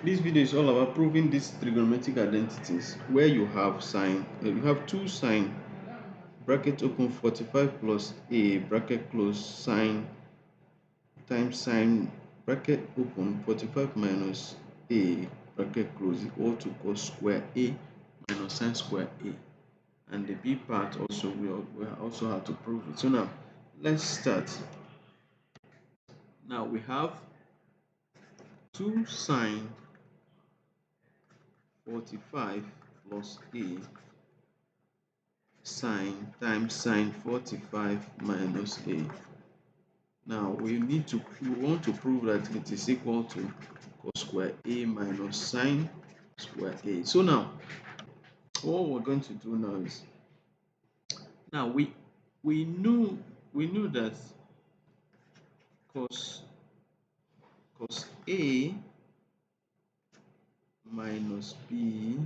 This video is all about proving these trigonometric identities where you have you have two sine bracket open 45 plus a bracket close sine times sine bracket open 45 minus a bracket close equal to cos square a minus sine square a. And the b part also we also have to prove it. So now let's start. Now we have 2 sine 45 plus a sine times sine 45 minus a. Now we want to prove that it is equal to cos square a minus sine square a. So now what we're going to do now is, now we knew that cos a minus b.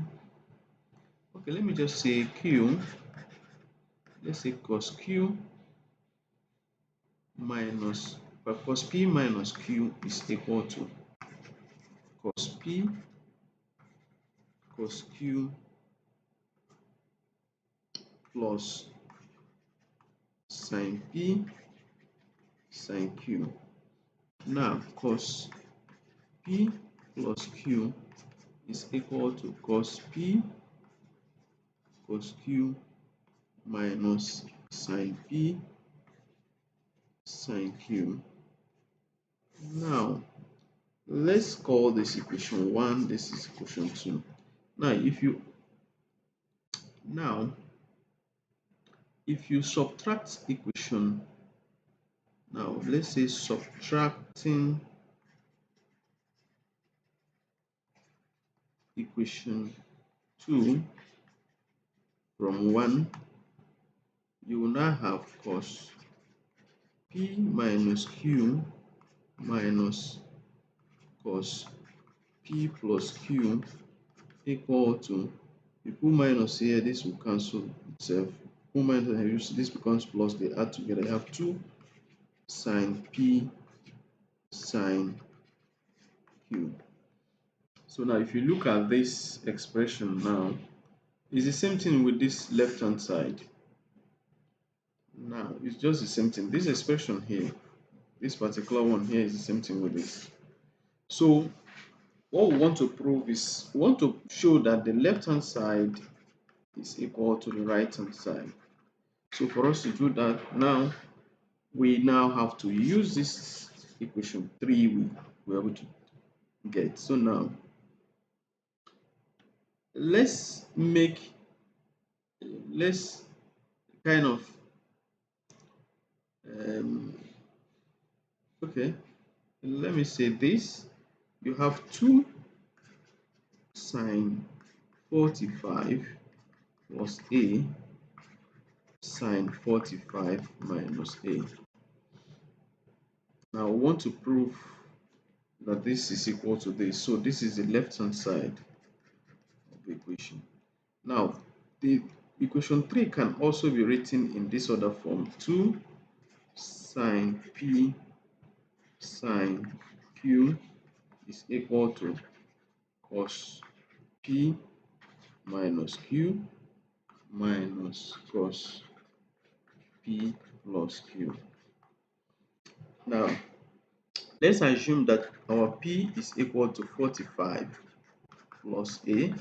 Okay, let me just say q. Let's say cos q minus cos p minus q is equal to cos p cos q plus sin p sin q. Now cos p plus q is equal to cos p cos q minus sin p sin q. Now let's call this equation 1, this is equation 2. Now if you subtract equation, now let's say subtracting equation 2 from 1, you will now have cos p minus q minus cos p plus q equal to, you put minus here, this will cancel itself. Put minus here, this becomes plus, they add together. You have 2 sin p sin q. So now if you look at this expression now, it's the same thing with this left hand side. Now it's just the same thing. This expression here, this particular one here, is the same thing with this. So what we want to prove is, we want to show that the left hand side is equal to the right hand side. So for us to do that, now we now have to use this equation 3 we were able to get. So now let's kind of okay, let me say this. You have 2 sine 45 plus a sine 45 minus a. Now we want to prove that this is equal to this. So this is the left hand side of the equation. Now the equation 3 can also be written in this other form: 2 sine p sine q is equal to cos p minus q minus cos p plus q. Now let's assume that our p is equal to 45 plus a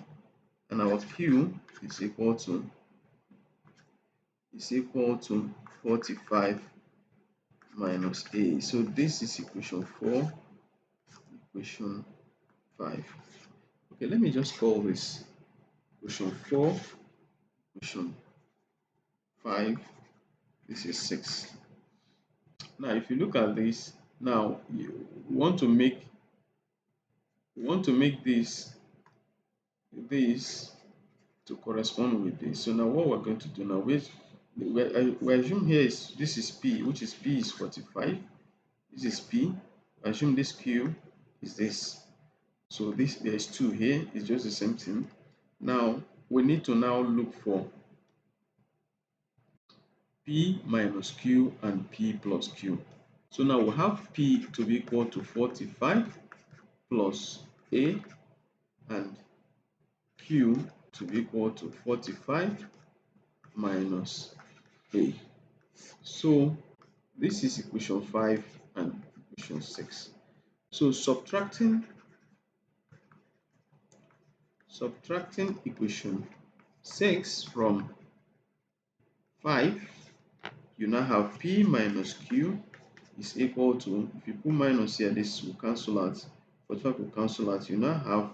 and our q is equal to 45 minus a. So this is equation 4, equation 5. Okay, let me just call this equation 4, equation 5. This is 6. Now if you look at this, now you want to make this to correspond with this. So now what we're going to do now, we assume here is, this is p, which is p is 45. This is p. I assume this q is this. So this, there is 2 here, it's just the same thing. Now we need to now look for p minus q and p plus q. So now we have p to be equal to 45 plus a and Q to be equal to 45 minus A. So this is equation 5 and equation 6. So subtracting equation 6 from 5, you now have P minus Q is equal to, if you put minus here, this will cancel out, 45 will cancel out. You now have,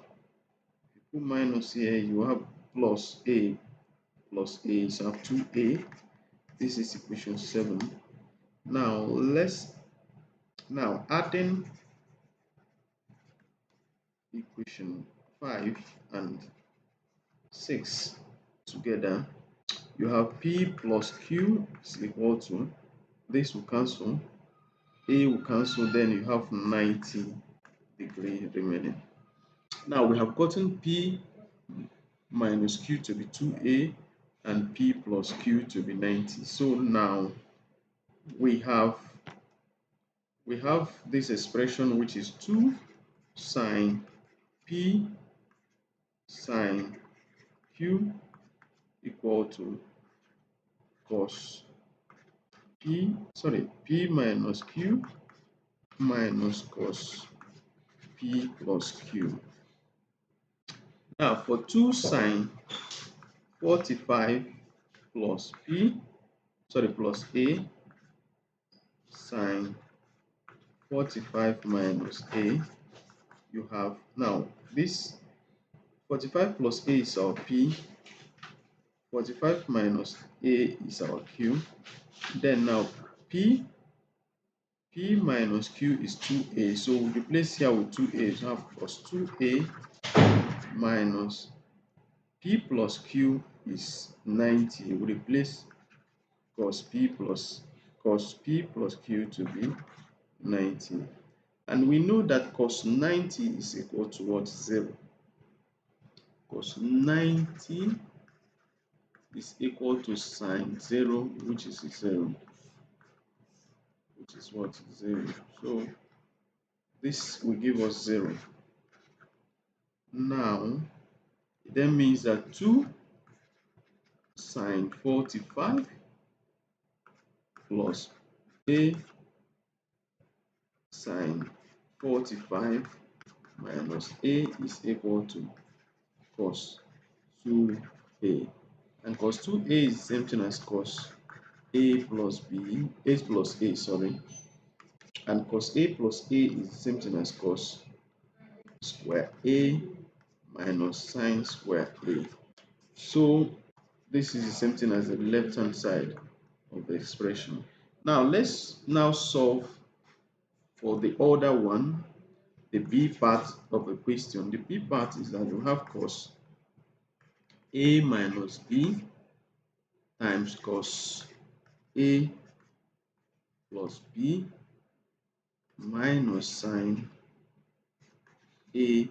if you put minus here, you have plus A, so you have 2A. This is equation 7. Now adding equation 5 and 6 together, you have P plus Q is equal to, this will cancel, A will cancel, then you have 90° remaining. Now we have gotten P minus Q to be 2A and P plus Q to be 90. So now we have this expression, which is 2 sine P sine Q equal to P minus Q minus cos P plus Q. Now for 2 sine 45 plus plus A sine 45 minus A, you have now this 45 plus A is our P, 45 minus A is our Q. Then now P minus Q is 2A, so we replace here with 2A, so have plus 2A minus P plus Q is 90. We replace cos P plus Q to be 90. And we know that cos 90 is equal to what? 0. Cos 90 is equal to sine 0, which is 0. Which is what? 0. So this will give us 0. Now, it then means that 2 sine 45 plus A sine 45 minus A is equal to cos 2A. And cos 2A is the same thing as cos A plus A, sorry. And cos A plus A is the same thing as cos square A minus sine square A. So this is the same thing as the left hand side of the expression. Now let's now solve for the other one, the B part of the question. The B part is that we have cos A minus B times cos A plus B minus sine A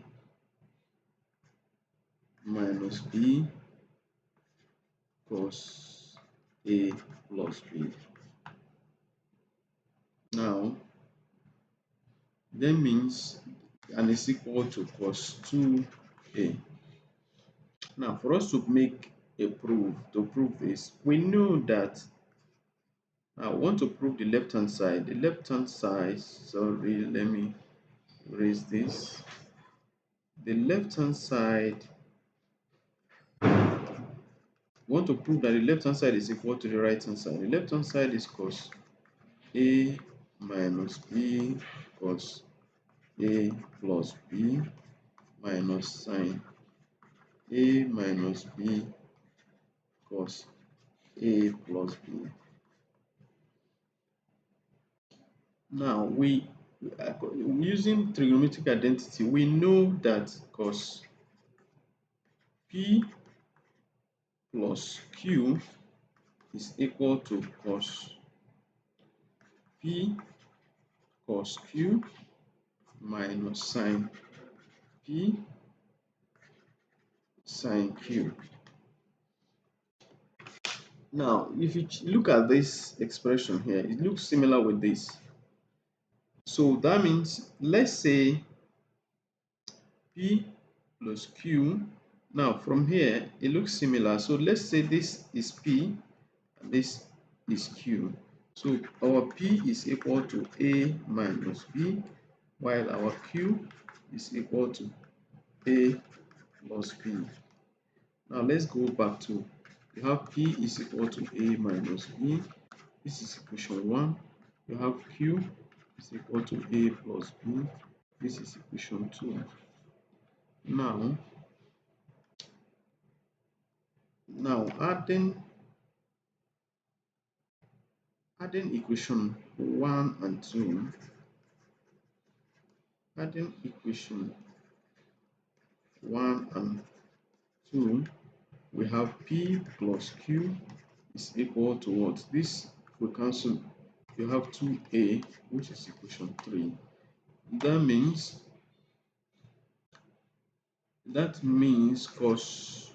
minus B cos A plus B. Now, that means, and is equal to cos 2A. Now, for us to prove this, we know that I want to prove the left hand side. The left hand side, sorry, let me erase this. The left hand side, we want to prove that the left hand side is equal to the right hand side. The left hand side is cos A minus B cos A plus B minus sine A minus B cos A plus B. Now, using trigonometric identity, we know that cos P plus Q is equal to cos P cos Q minus sine P sine Q. Now, if you look at this expression here, it looks similar with this. So that means, let's say P plus q. Now from here it looks similar, so let's say this is p and this is q. So our p is equal to a minus b, while our q is equal to a plus b. Now let's go back to, you have p is equal to a minus b. This is equation 1. You have q is equal to a plus b. This is equation 2. Now, adding equation 1 and 2, adding equation 1 and 2, we have p plus q is equal to what? This will cancel. You have 2a, which is equation 3. That means cos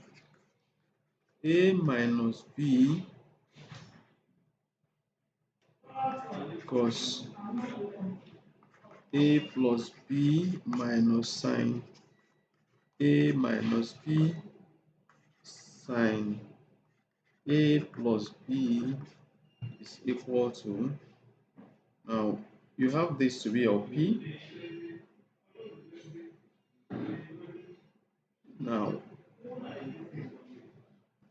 a minus b, cos a plus b minus sine a minus b sine a plus b is equal to, now you have this to be your p. Now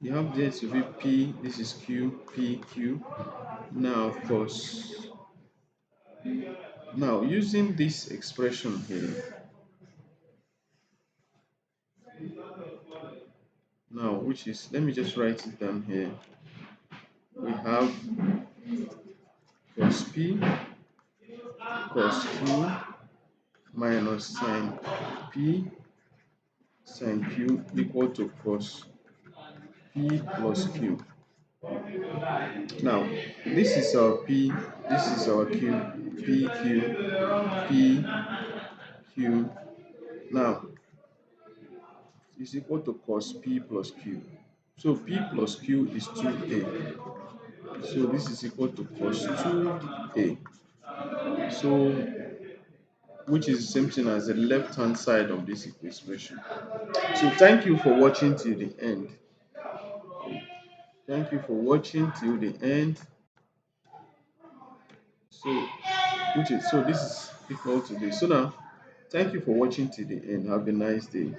you have this to be p, this is q, p, q. Now of course, now using this expression here, now which is, let me just write it down here. We have cos p cos q minus sine p sine q equal to cos p plus q. Now this is our p, this is our q, p q, p q. Now is equal to cos p plus q. So p plus q is 2a. So this is equal to cos 2a. So which is the same thing as the left hand side of this expression. So thank you for watching till the end. Thank you for watching till the end. So which is, so this is equal to this. So now thank you for watching till the end. Have a nice day.